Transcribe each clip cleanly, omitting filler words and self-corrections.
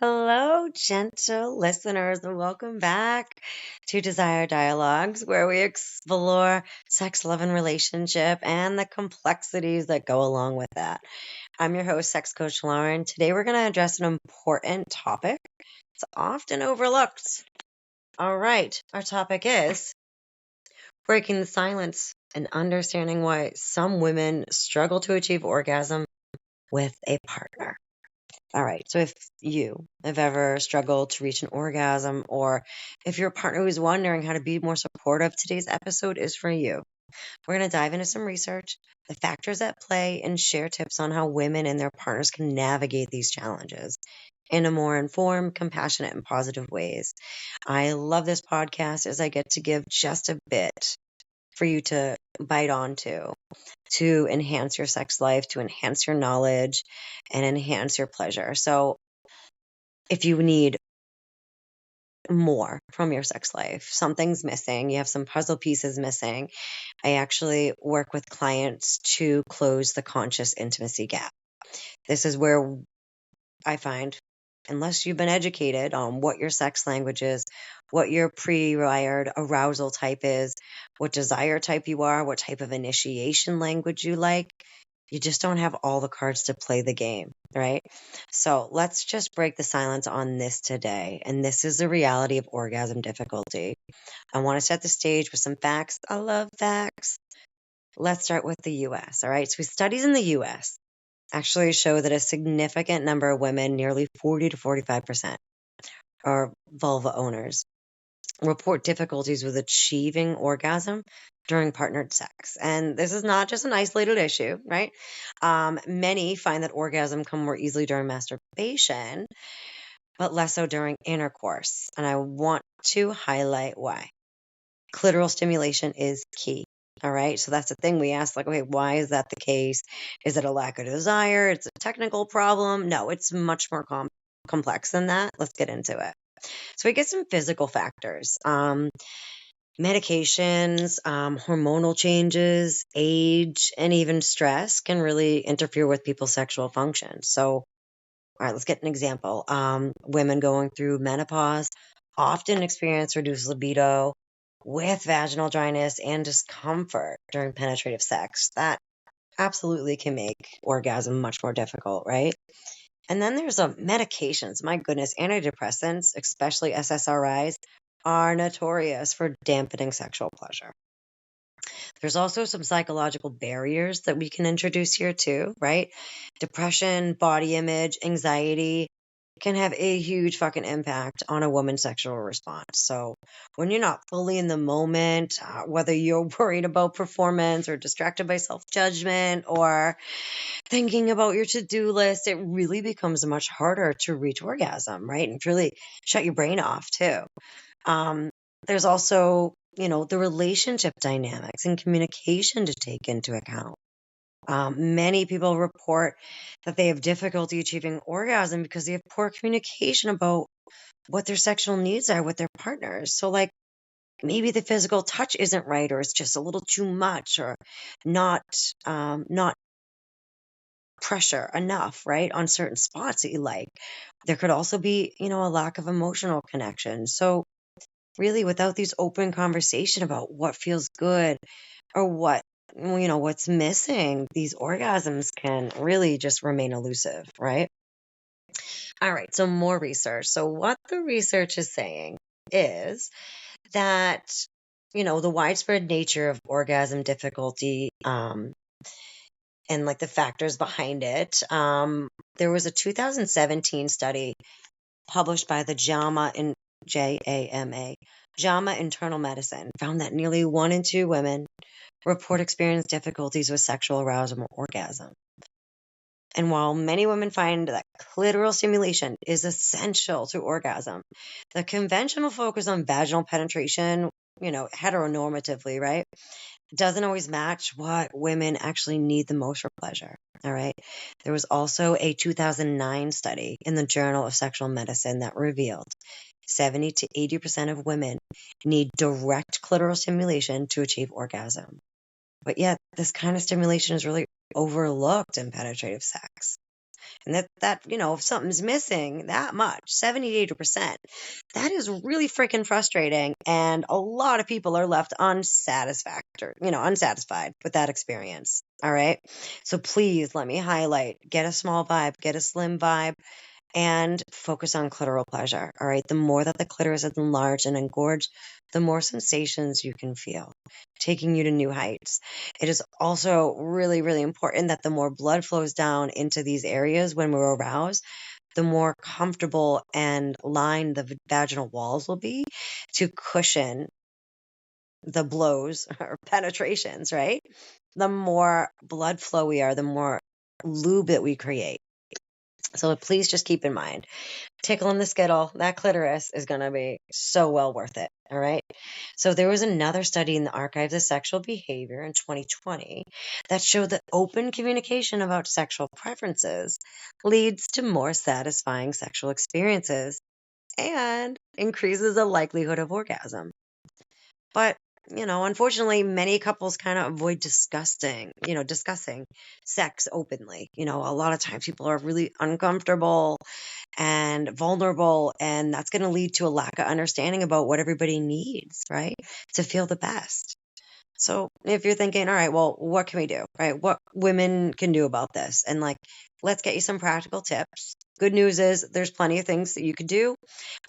Hello, gentle listeners, and welcome back to Desire Dialogues, where we explore sex, love, and relationship and the complexities that go along with that. I'm your host, Sex Coach Lauren. Today, we're going to address an important topic. It's often overlooked. All right, our topic is breaking the silence and understanding why some women struggle to achieve orgasm with a partner. All right. So if you have ever struggled to reach an orgasm, or if you're a partner who's wondering how to be more supportive, today's episode is for you. We're going to dive into some research, the factors at play, and share tips on how women and their partners can navigate these challenges in a more informed, compassionate, and positive ways. I love this podcast as I get to give just a bit for you to bite onto to enhance your sex life, to enhance your knowledge, and enhance your pleasure. So if you need more from your sex life, something's missing, you have some puzzle pieces missing, I actually work with clients to close the conscious intimacy gap. This is where I find, unless you've been educated on what your sex language is, what your pre-wired arousal type is, what desire type you are, what type of initiation language you like, you just don't have all the cards to play the game, right? So let's just break the silence on this today. And this is the reality of orgasm difficulty. I want to set the stage with some facts. I love facts. Let's start with the US. All right. So studies in the US actually show that a significant number of women, nearly 40 to 45%, are vulva owners, report difficulties with achieving orgasm during partnered sex. And this is not just an isolated issue, right? Many find that orgasm come more easily during masturbation, but less so during intercourse. And I want to highlight why. Clitoral stimulation is key. All right. So that's the thing we ask, like, okay, why is that the case? Is it a lack of desire? It's a technical problem? No, it's much more complex than that. Let's get into it. So we get some physical factors. Medications, hormonal changes, age, and even stress can really interfere with people's sexual function. So, all right, let's get an example. Women going through menopause often experience reduced libido with vaginal dryness and discomfort during penetrative sex. That absolutely can make orgasm much more difficult, right? And then there's medications. My goodness, antidepressants, especially SSRIs, are notorious for dampening sexual pleasure. There's also some psychological barriers that we can introduce here too, right? Depression, body image, anxiety can have a huge fucking impact on a woman's sexual response. So when you're not fully in the moment, whether you're worried about performance or distracted by self-judgment or thinking about your to-do list, it really becomes much harder to reach orgasm, right? And really shut your brain off too. There's also, the relationship dynamics and communication to take into account. Many people report that they have difficulty achieving orgasm because they have poor communication about what their sexual needs are with their partners. So, like, maybe the physical touch isn't right, or it's just a little too much, or not pressure enough, right, on certain spots that you like. There could also be, a lack of emotional connection. So, really, without these open conversation about what feels good or what's missing, these orgasms can really just remain elusive, right? All right, so more research. So what the research is saying is that, the widespread nature of orgasm difficulty, and like the factors behind it. There was a 2017 study published by the JAMA Internal Medicine, found that nearly 1 in 2 women report experience difficulties with sexual arousal or orgasm. And while many women find that clitoral stimulation is essential to orgasm, the conventional focus on vaginal penetration, heteronormatively, right, doesn't always match what women actually need the most for pleasure. All right. There was also a 2009 study in the Journal of Sexual Medicine that revealed 70 to 80% of women need direct clitoral stimulation to achieve orgasm. But yet, this kind of stimulation is really overlooked in penetrative sex. And if something's missing that much, 70 to 80%, that is really freaking frustrating. And a lot of people are left unsatisfied with that experience. All right. So please let me highlight, get a small vibe, get a slim vibe, and focus on clitoral pleasure. All right. The more that the clitoris is enlarged and engorged, the more sensations you can feel, taking you to new heights. It is also really, really important that the more blood flows down into these areas when we're aroused, the more comfortable and lined the vaginal walls will be to cushion the blows or penetrations, right? The more blood flow we are, the more lube that we create. So please just keep in mind, tickling the skittle, that clitoris is going to be so well worth it. All right. So there was another study in the Archives of Sexual Behavior in 2020 that showed that open communication about sexual preferences leads to more satisfying sexual experiences and increases the likelihood of orgasm. But, unfortunately, many couples kind of avoid discussing sex openly. A lot of times people are really uncomfortable and vulnerable, and that's going to lead to a lack of understanding about what everybody needs, right? To feel the best. So if you're thinking, all right, well, what can we do, right? What women can do about this? And let's get you some practical tips. Good news is there's plenty of things that you can do,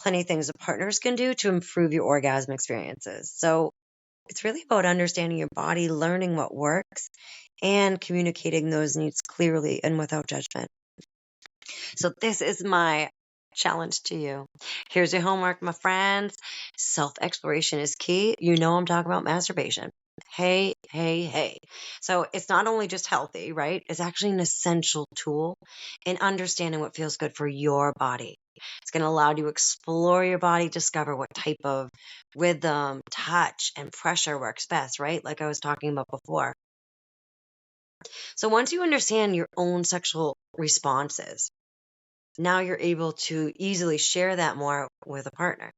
plenty of things that partners can do to improve your orgasm experiences. So it's really about understanding your body, learning what works, and communicating those needs clearly and without judgment. So this is my challenge to you. Here's your homework, my friends. Self-exploration is key. I'm talking about masturbation. Hey, hey, hey. So it's not only just healthy, right? It's actually an essential tool in understanding what feels good for your body. It's going to allow you to explore your body, discover what type of rhythm, touch, and pressure works best, right? Like I was talking about before. So once you understand your own sexual responses, now you're able to easily share that more with a partner.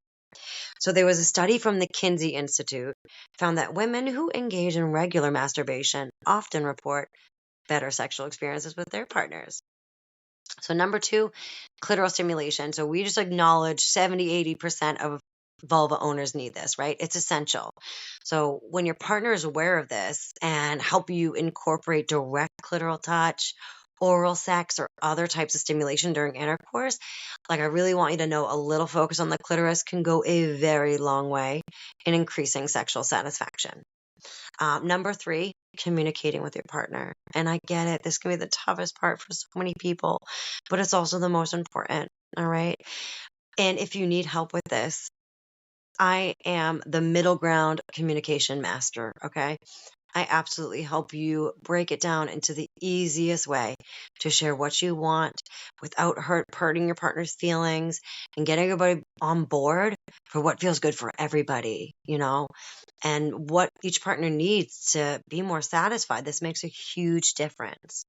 So there was a study from the Kinsey Institute found that women who engage in regular masturbation often report better sexual experiences with their partners. So number 2, clitoral stimulation. So we just acknowledge 70-80% of vulva owners need this, right? It's essential. So when your partner is aware of this and help you incorporate direct clitoral touch, oral sex, or other types of stimulation during intercourse, I really want you to know a little focus on the clitoris can go a very long way in increasing sexual satisfaction. Number 3, communicating with your partner. And I get it. This can be the toughest part for so many people, but it's also the most important. All right. And if you need help with this, I am the middle ground communication master. Okay. I absolutely help you break it down into the easiest way to share what you want without hurting your partner's feelings and getting everybody on board for what feels good for everybody, and what each partner needs to be more satisfied. This makes a huge difference.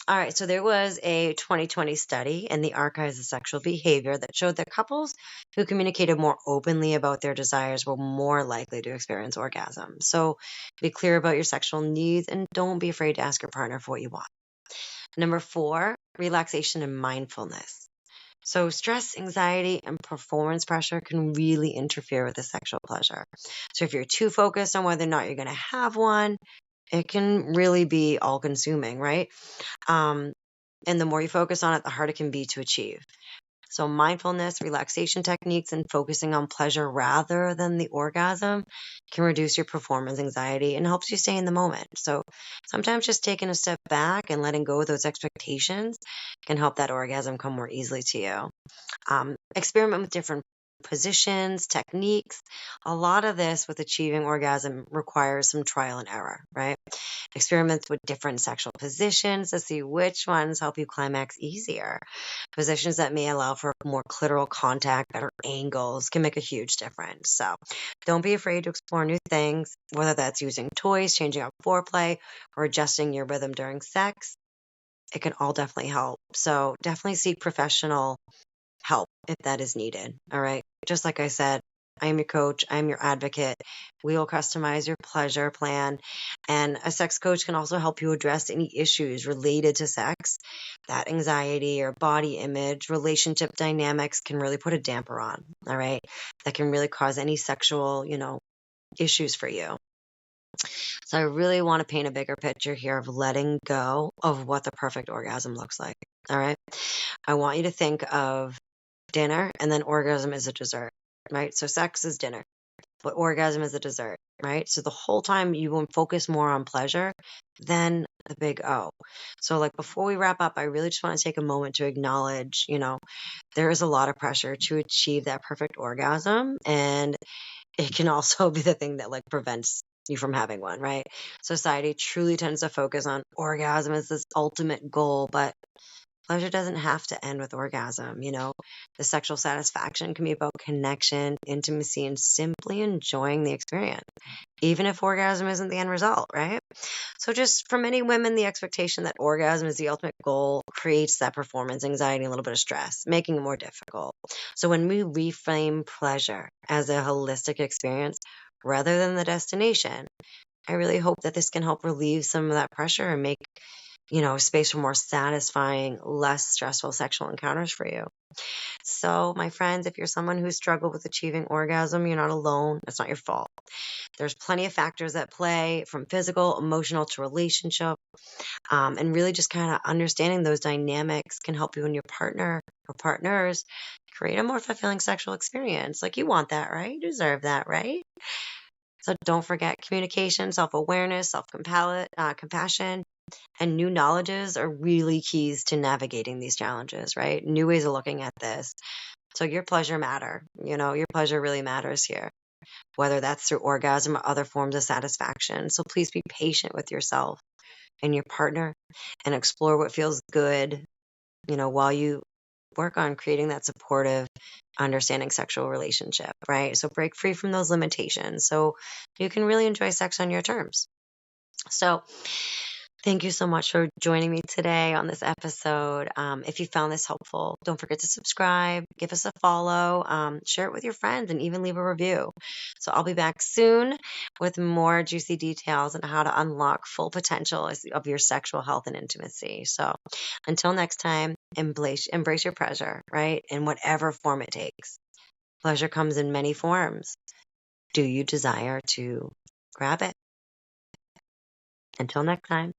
All right, so there was a 2020 study in the Archives of Sexual Behavior that showed that couples who communicated more openly about their desires were more likely to experience orgasm. So be clear about your sexual needs and don't be afraid to ask your partner for what you want. Number 4, relaxation and mindfulness. So stress, anxiety, and performance pressure can really interfere with the sexual pleasure. So if you're too focused on whether or not you're going to have one, it can really be all consuming, right? Um, and the more you focus on it, the harder it can be to achieve. So mindfulness, relaxation techniques, and focusing on pleasure rather than the orgasm can reduce your performance anxiety and helps you stay in the moment. So sometimes just taking a step back and letting go of those expectations can help that orgasm come more easily to you. Experiment with different positions, techniques. A lot of this with achieving orgasm requires some trial and error, right? Experiments with different sexual positions to see which ones help you climax easier. Positions that may allow for more clitoral contact, better angles can make a huge difference. So don't be afraid to explore new things, whether that's using toys, changing up foreplay, or adjusting your rhythm during sex. It can all definitely help. So definitely seek professional help if that is needed. All right. Just like I said, I am your coach. I am your advocate. We will customize your pleasure plan. And a sex coach can also help you address any issues related to sex. That anxiety or body image, relationship dynamics can really put a damper on. All right. That can really cause any sexual, issues for you. So I really want to paint a bigger picture here of letting go of what the perfect orgasm looks like. All right. I want you to think of dinner and then orgasm is a dessert, right? So sex is dinner, but orgasm is a dessert, right? So the whole time you will focus more on pleasure than the big O. So like before we wrap up, I really just want to take a moment to acknowledge, there is a lot of pressure to achieve that perfect orgasm. And it can also be the thing that like prevents you from having one, right? Society truly tends to focus on orgasm as this ultimate goal, but pleasure doesn't have to end with orgasm. The sexual satisfaction can be about connection, intimacy, and simply enjoying the experience, even if orgasm isn't the end result, right? So, just for many women, the expectation that orgasm is the ultimate goal creates that performance anxiety and a little bit of stress, making it more difficult. So, when we reframe pleasure as a holistic experience rather than the destination, I really hope that this can help relieve some of that pressure and make space for more satisfying, less stressful sexual encounters for you. So, my friends, if you're someone who's struggled with achieving orgasm, you're not alone. It's not your fault. There's plenty of factors at play from physical, emotional to relationship. And really just kind of understanding those dynamics can help you and your partner or partners create a more fulfilling sexual experience. Like you want that, right? You deserve that, right? So don't forget communication, self awareness, compassion, and new knowledges are really keys to navigating these challenges, right? New ways of looking at this. So your pleasure your pleasure really matters here, whether that's through orgasm or other forms of satisfaction. So please be patient with yourself and your partner and explore what feels good, while you work on creating that supportive, understanding sexual relationship, right? So break free from those limitations so you can really enjoy sex on your terms. So, thank you so much for joining me today on this episode. If you found this helpful, don't forget to subscribe, give us a follow, share it with your friends, and even leave a review. So I'll be back soon with more juicy details on how to unlock full potential of your sexual health and intimacy. So until next time, embrace your pleasure, right? In whatever form it takes. Pleasure comes in many forms. Do you desire to grab it? Until next time.